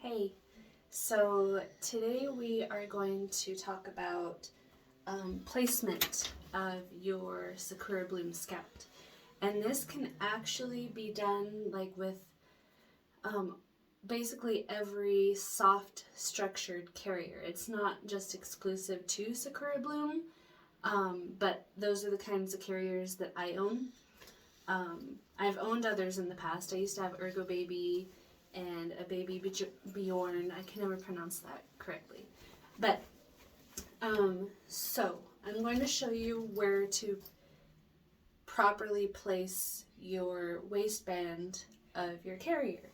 Hey, so today we are going to talk about placement of your Sakura Bloom Scout. And this can actually be done like with basically every soft structured carrier. It's not just exclusive to Sakura Bloom, but those are the kinds of carriers that I own. I've owned others in the past. I used to have ergobaby and a baby Bjorn. I can never pronounce that correctly. But, so I'm going to show you where to properly place your waistband of your carrier,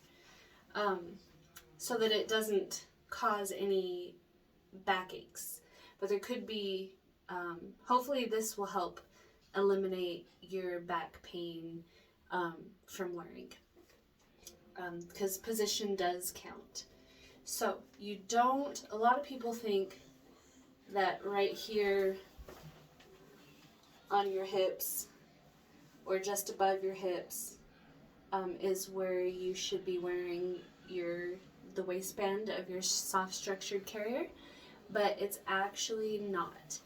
so that it doesn't cause any backaches. But there could be, hopefully this will help eliminate your back pain from wearing. Because position does count. So you don't, a lot of people think that right here on your hips or just above your hips is where you should be wearing the waistband of your soft structured carrier, but it's actually not.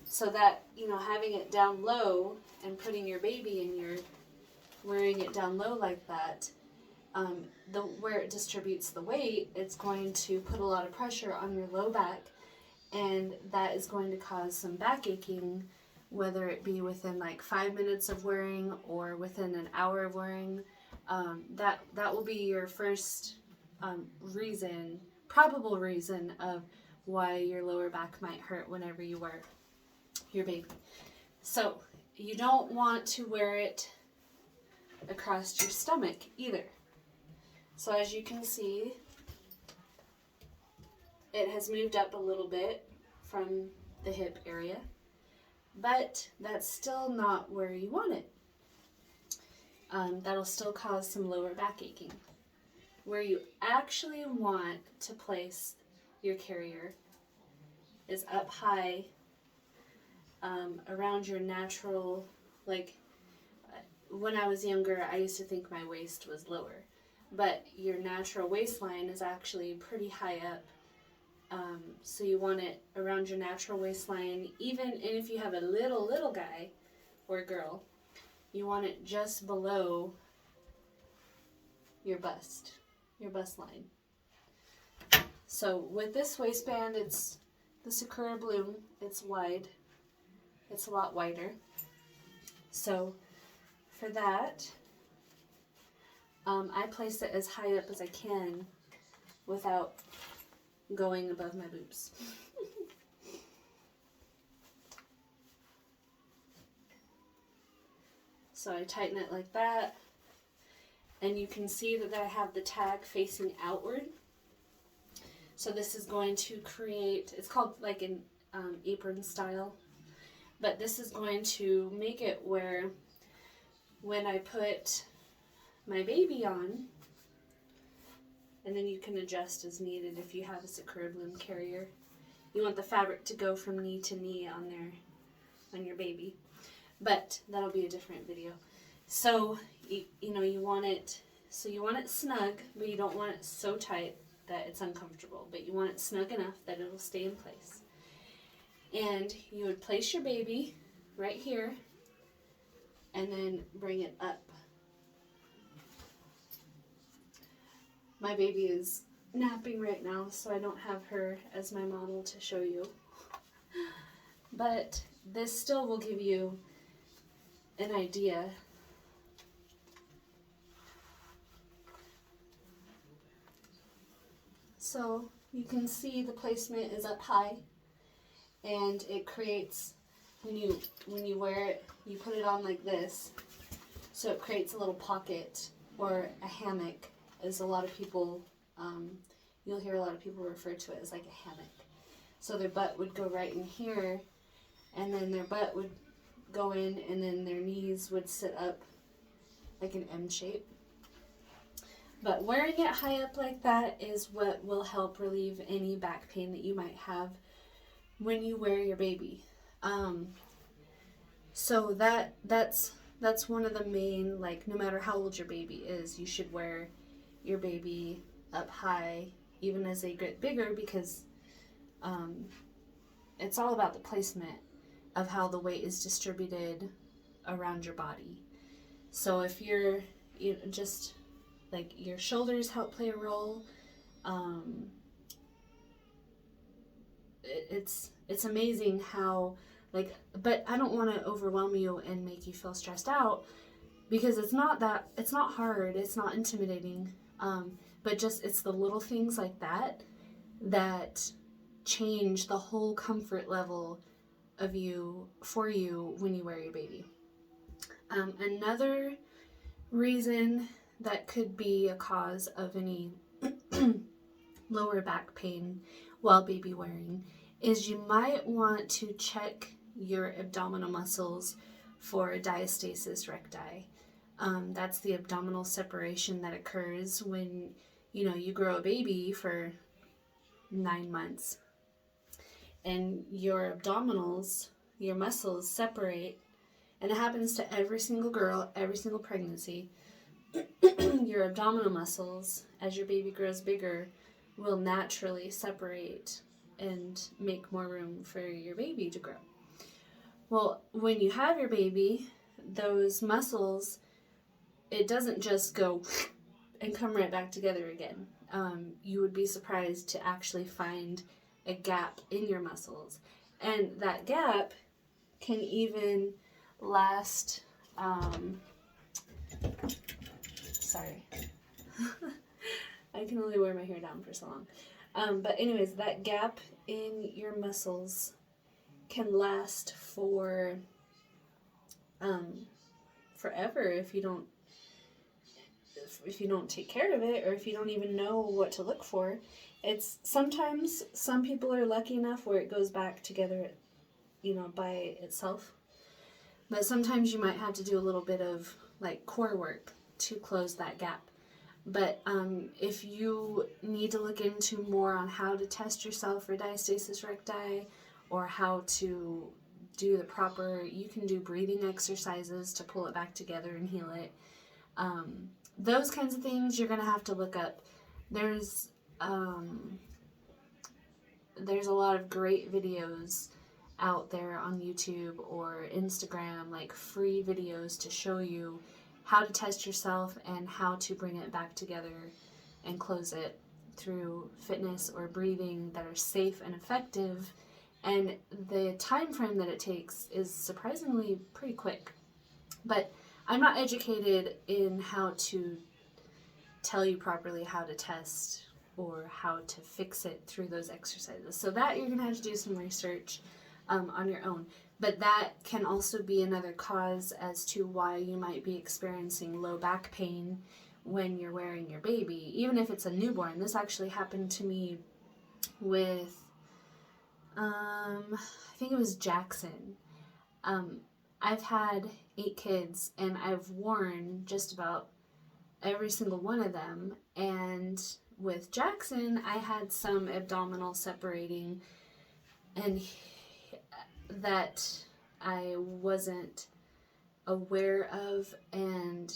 So that, having it down low and putting your baby in your, wearing it down low like that, where it distributes the weight, it's going to put a lot of pressure on your low back, and that is going to cause some back aching, whether it be within like 5 minutes of wearing or within an hour of wearing. That will be your first probable reason of why your lower back might hurt whenever you wear your baby. So you don't want to wear it across your stomach either. So as you can see, it has moved up a little bit from the hip area, but that's still not where you want it. That'll still cause some lower back aching. Where you actually want to place your carrier is up high, around your natural, like when I was younger, I used to think my waist was lower. But your natural waistline is actually pretty high up. So you want it around your natural waistline, and if you have a little guy or girl, you want it just below your bust line. So with this waistband, it's the Sakura Bloom, it's wide, it's a lot wider. So for that, I place it as high up as I can without going above my boobs. So I tighten it like that, and you can see that I have the tag facing outward. So this is going to create, it's called like an Apron Style, but this is going to make it where when I put my baby on, and then you can adjust as needed if you have a Sakura Bloom carrier. You want the fabric to go from knee to knee on your baby, but that'll be a different video. So you want it snug, but you don't want it so tight that it's uncomfortable, but you want it snug enough that it'll stay in place. And you would place your baby right here and then bring it up. My baby is napping right now, so I don't have her as my model to show you. But this still will give you an idea. So you can see the placement is up high, and it creates, when you wear it, you put it on like this, so it creates a little pocket or a hammock. As a lot of people, you'll hear a lot of people refer to it as like a hammock. So their butt would go right in here, and then their butt would go in, and then their knees would sit up like an M shape. But wearing it high up like that is what will help relieve any back pain that you might have when you wear your baby. So that's one of the main, like, no matter how old your baby is, you should wear your baby up high even as they get bigger, because it's all about the placement of how the weight is distributed around your body. So if you're just like your shoulders help play a role, it's amazing how, like, but I don't want to overwhelm you and make you feel stressed out, because it's not hard, it's not intimidating, but just it's the little things like that change the whole comfort level of you when you wear your baby. Another reason that could be a cause of any lower back pain while baby wearing is you might want to check your abdominal muscles for diastasis recti. That's the abdominal separation that occurs when you grow a baby for 9 months, and your abdominals, your muscles separate, and it happens to every single girl, every single pregnancy. Your abdominal muscles, as your baby grows bigger, will naturally separate and make more room for your baby to grow. Well, when you have your baby, those muscles, it doesn't just go and come right back together again. You would be surprised to actually find a gap in your muscles. And that gap can even last, sorry. I can only wear my hair down for so long. But anyways, that gap in your muscles can last for forever if you don't take care of it, or if you don't even know what to look for. It's sometimes some people are lucky enough where it goes back together, by itself. But sometimes you might have to do a little bit of like core work to close that gap. But if you need to look into more on how to test yourself for diastasis recti, or how to do the proper, you can do breathing exercises to pull it back together and heal it. Those kinds of things you're going to have to look up. There's a lot of great videos out there on YouTube or Instagram, like free videos to show you how to test yourself and how to bring it back together and close it through fitness or breathing that are safe and effective. And the time frame that it takes is surprisingly pretty quick. But I'm not educated in how to tell you properly how to test or how to fix it through those exercises. So that you're going to have to do some research on your own. But that can also be another cause as to why you might be experiencing low back pain when you're wearing your baby, even if it's a newborn. This actually happened to me with, I think it was Jackson. I've had 8 kids, and I've worn just about every single one of them. And with Jackson, I had some abdominal separating, and that I wasn't aware of, and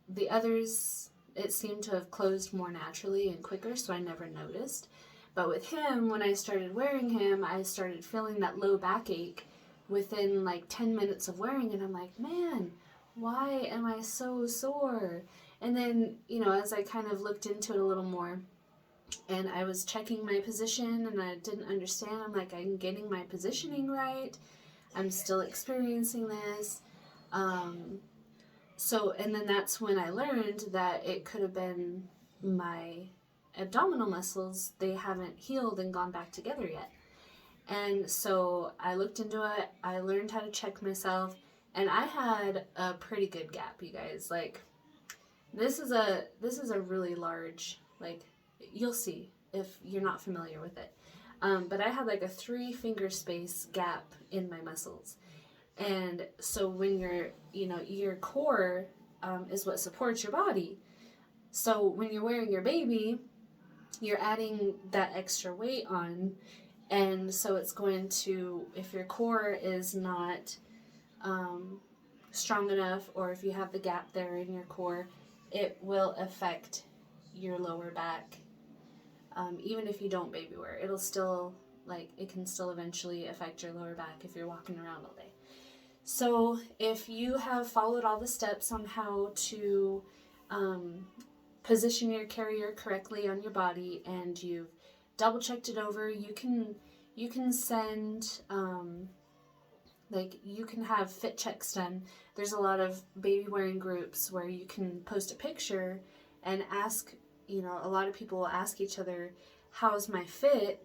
the others, it seemed to have closed more naturally and quicker, so I never noticed. But with him, when I started wearing him, I started feeling that low backache within like 10 minutes of wearing it. I'm like, man, why am I so sore? And then, as I kind of looked into it a little more, and I was checking my position, and I didn't understand. I'm like, I'm getting my positioning right. I'm still experiencing this. And then that's when I learned that it could have been my abdominal muscles. They haven't healed and gone back together yet. And so I looked into it. I learned how to check myself, and I had a pretty good gap, you guys. Like, this is a really large, like, you'll see if you're not familiar with it. But I had like a 3-finger space gap in my muscles. And so when your core is what supports your body. So when you're wearing your baby, you're adding that extra weight on. And so it's going to, if your core is not strong enough, or if you have the gap there in your core, it will affect your lower back. Even if you don't baby wear, it'll still, like, it can still eventually affect your lower back if you're walking around all day. So if you have followed all the steps on how to position your carrier correctly on your body, and you've double checked it over, you can send like, you can have fit checks done. There's a lot of baby wearing groups where you can post a picture and ask, you know, a lot of people will ask each other, how's my fit?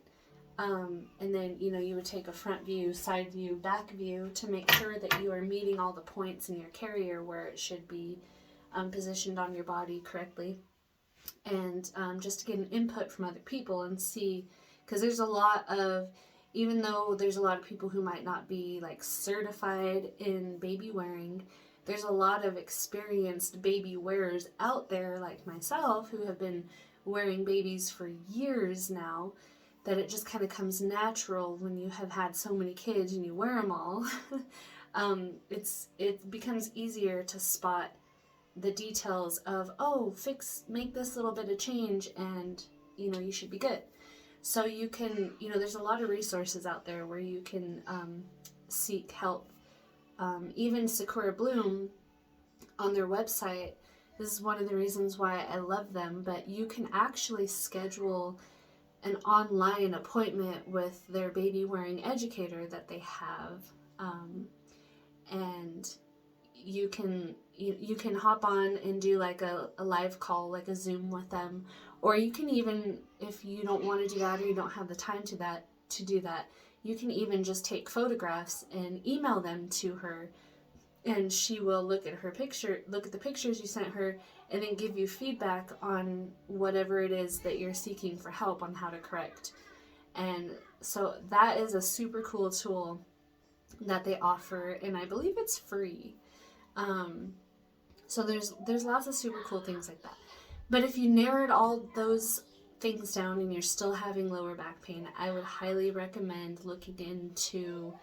And then, you know, you would take a front view, side view, back view to make sure that you are meeting all the points in your carrier where it should be positioned on your body correctly. And just to get an input from other people and see, because there's a lot of, even though there's a lot of people who might not be like certified in baby wearing, there's a lot of experienced baby wearers out there like myself who have been wearing babies for years now, that it just kind of comes natural when you have had so many kids and you wear them all. It becomes easier to spot the details of, oh, make this little bit of change and, you know, you should be good. So you can, you know, there's a lot of resources out there where you can seek help. Even Sakura Bloom on their website, this is one of the reasons why I love them, but you can actually schedule an online appointment with their baby wearing educator that they have, and you can hop on and do like a live call, like a Zoom with them, or you can even, if you don't want to do that or you don't have the time to do that, you can even just take photographs and email them to her, and she will look at the pictures you sent her, and then give you feedback on whatever it is that you're seeking for help on how to correct. And so that is a super cool tool that they offer, and I believe it's free. So there's lots of super cool things like that. But if you narrowed all those things down and you're still having lower back pain, I would highly recommend looking into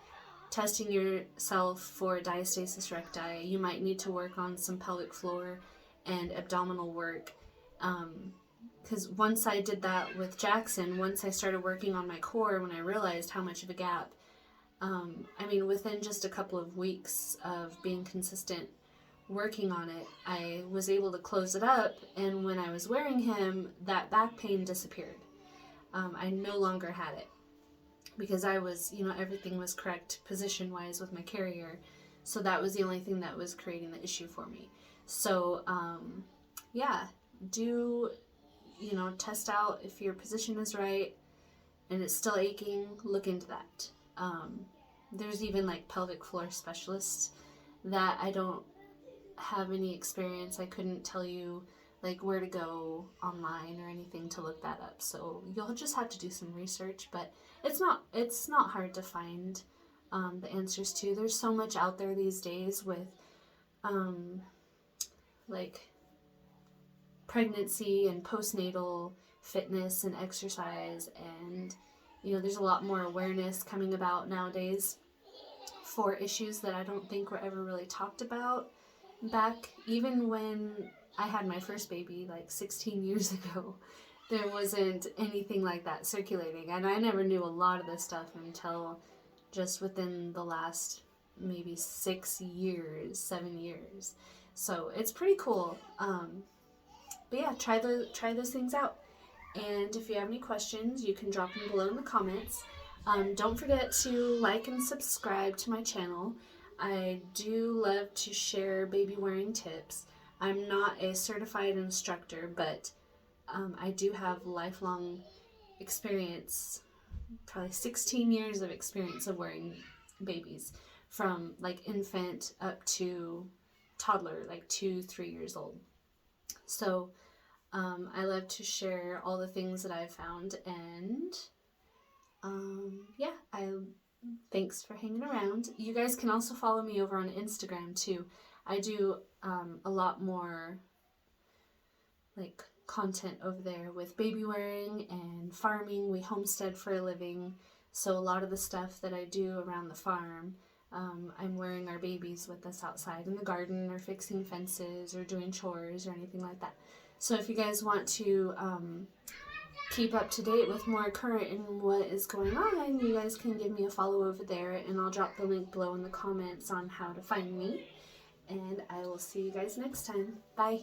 testing yourself for diastasis recti. You might need to work on some pelvic floor and abdominal work, because once I did that with Jackson, once I started working on my core, when I realized how much of a gap, within just a couple of weeks of being consistent working on it, I was able to close it up, and when I was wearing him, that back pain disappeared. I no longer had it because I was, everything was correct position-wise with my carrier, so that was the only thing that was creating the issue for me. So, test out if your position is right and it's still aching, look into that. There's even like pelvic floor specialists that I don't have any experience. I couldn't tell you like where to go online or anything to look that up. So you'll just have to do some research, but it's not hard to find the answers to. There's so much out there these days with like pregnancy and postnatal fitness and exercise, and there's a lot more awareness coming about nowadays for issues that I don't think were ever really talked about back. Even when I had my first baby like 16 years ago, there wasn't anything like that circulating, and I never knew a lot of this stuff until just within the last maybe 7 years. So it's pretty cool. But yeah, try those things out. And if you have any questions, you can drop them below in the comments. Don't forget to like and subscribe to my channel. I do love to share baby wearing tips. I'm not a certified instructor, but I do have lifelong experience, probably 16 years of experience of wearing babies, from like infant up to toddler, like 2-3 years old. So I love to share all the things that I've found, and thanks for hanging around. You guys can also follow me over on Instagram too. I do a lot more like content over there with baby wearing and farming. We homestead for a living, so a lot of the stuff that I do around the farm, I'm wearing our babies with us outside in the garden, or fixing fences, or doing chores, or anything like that. So if you guys want to keep up to date with more current and what is going on, you guys can give me a follow over there, and I'll drop the link below in the comments on how to find me. And I will see you guys next time. Bye.